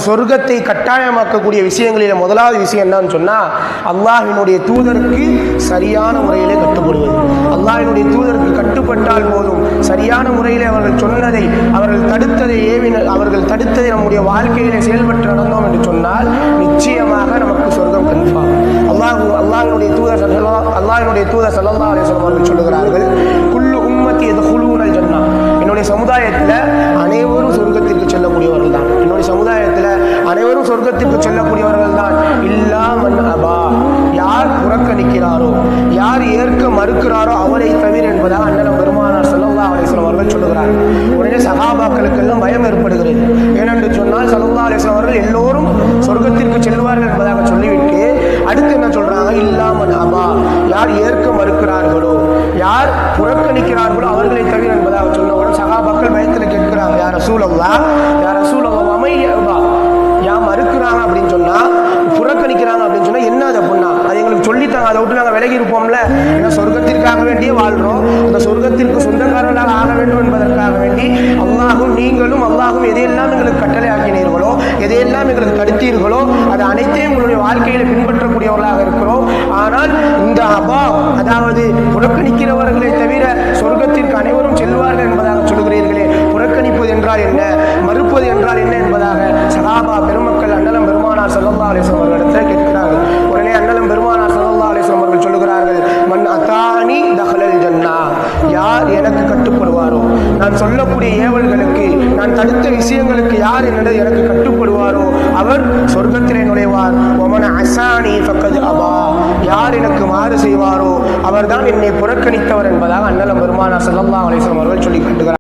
சொர்க்கத்தை கட்டாயமாக்கக்கூடிய விஷயங்களில் முதலாவது விஷயம் என்னன்னு சொன்னால் அல்லாஹ்வினுடைய தூதருக்கு சரியான முறையிலே கட்டுப்படுவது. அல்லாஹ்வினுடைய தூதருக்கு கட்டுப்பட்டால் போதும், சரியான முறையில் அவர்கள் சொன்னதை அவர்கள் தடுத்ததை நம்முடைய வாழ்க்கையிலே செயல்பட்டு நடந்தோம் என்று சொன்னால் நிச்சயமாக நமக்கு சொர்க்கம் கன்ஃபார்ம். அல்லாஹ்வினுடைய தூதர் ஸல்லல்லாஹு அலைஹி வஸல்லம் அவர்கள் சொல்லுகிறார்கள், குல்லு உம்மத்தி யதுகுலூனல் ஜன்னah, என்னுடைய சமுதாயத்தில் அனைவரும் சொர்க்கத்திற்கு செல்லக்கூடியவர்கள் தான். என்னுடைய சமுதாயத்தில் அனைவரும் சொர்க்கத்திற்கு செல்லக்கூடியவர்கள் தான். இல்லா மன் அபா, யார் புறக்கணிக்கிறாரோ, யார் ஏற்க மறுக்கிறாரோ அவரை தவிர என்பதாக அண்ணன் பெருமானார் ஸல்லல்லாஹு அலைஹி வஸல்லம் அவர்கள் சொல்லுகிறார். உடனே சஹாபாக்களுக்கு எல்லாம் பயம் ஏற்படுகிறது. ஏனென்று சொன்னால் ஸல்லல்லாஹு அலைஹி வஸல்லம் அவர்கள் எல்லோரும் சொர்க்கத்திற்கு செல்வார்கள் என்பதாக சொல்லிவிட்டு அடுத்து என்ன சொல்றாங்க, இல்லா மன் அபா, யார் ஏற்க மறுக்கிறார்களோ, யார் புறக்கணிக்கிறார்களோ அவர்களை தவிர என்பதாக சொன்னவுடன் சஹாபாக்கள் பயத்தில் கேட்கிறாங்க, யார் ரசூலல்லாஹ், யார் ரசூலல்லாஹ், அமையபா, யார் மறுக்கிறாங்க அப்படின்னு சொன்னா, புறக்கணிக்கிறாங்க அப்படின்னு சொன்னா என்ன அதை பொண்ணா, அது எங்களுக்கு சொல்லித்தாங்க, அதை விட்டு நாங்கள் விலகி இருப்போம்ல. ஏன்னா சொர்க்கத்திற்காக வேண்டியே வாழ்றோம், அந்த சொர்க்கத்திற்கு சொந்தக்காரர்களாக ஆக வேண்டும் என்பதற்காக வேண்டி அல்லாஹும் எதையெல்லாம் எங்களுக்கு கட்டளை ஆக்கினீர்களோ, எதையெல்லாம் எங்களுக்கு தடுத்தீர்களோ அது அனைத்தையும் உங்களுடைய வாழ்க்கையில் பின்பற்றக்கூடியவர்களாக இருக்கிறோம். ஆனால் இந்த அபா, அதாவது புறக்கணிக்கிறவர்களை தவிர சொர்க்கத்திற்கு அனைவரும் செல்வார்கள் என்பதாக சொல்கிறீர்களே, புறக்கணிப்பது என்றால் என்ன, மறுப்பது என்றால் என்ன என்பதாக சஹாபா பெருமக்கள் அண்ணலம் பெருமானார் ஸல்லல்லாஹு அலைஹி வஸல்லம் அவர்களிடத்தில் கேட்கிறார்கள். உடனே அண்ணலம் பெருமானார் ஸல்லல்லாஹு அலைஹி வஸல்லம் அவர்கள் சொல்லுகிறார்கள், மன் அதானி தஹலல் ஜன்னah, யார் எனக்கு கட்டுப்படுவாரோ, நான் சொல்லக்கூடிய ஏவல்களுக்கு, நான் தடுத்த விஷயங்களுக்கு யார் என்னது எனக்கு கட்டுப்படுவாரோ அவர் சொர்க்கத்திலே நுழைவார். வமன் அஸானி ஃபக்கத் அபா, யார் எனக்கு மாறு செய்வாரோ அவர்தான் என்னை புறக்கணித்தவர் என்பதாக அண்ணலம் பெருமானார் ஸல்லல்லாஹு அலைஹி வஸல்லம் அவர்கள் சொல்லி காட்டுகிறார்.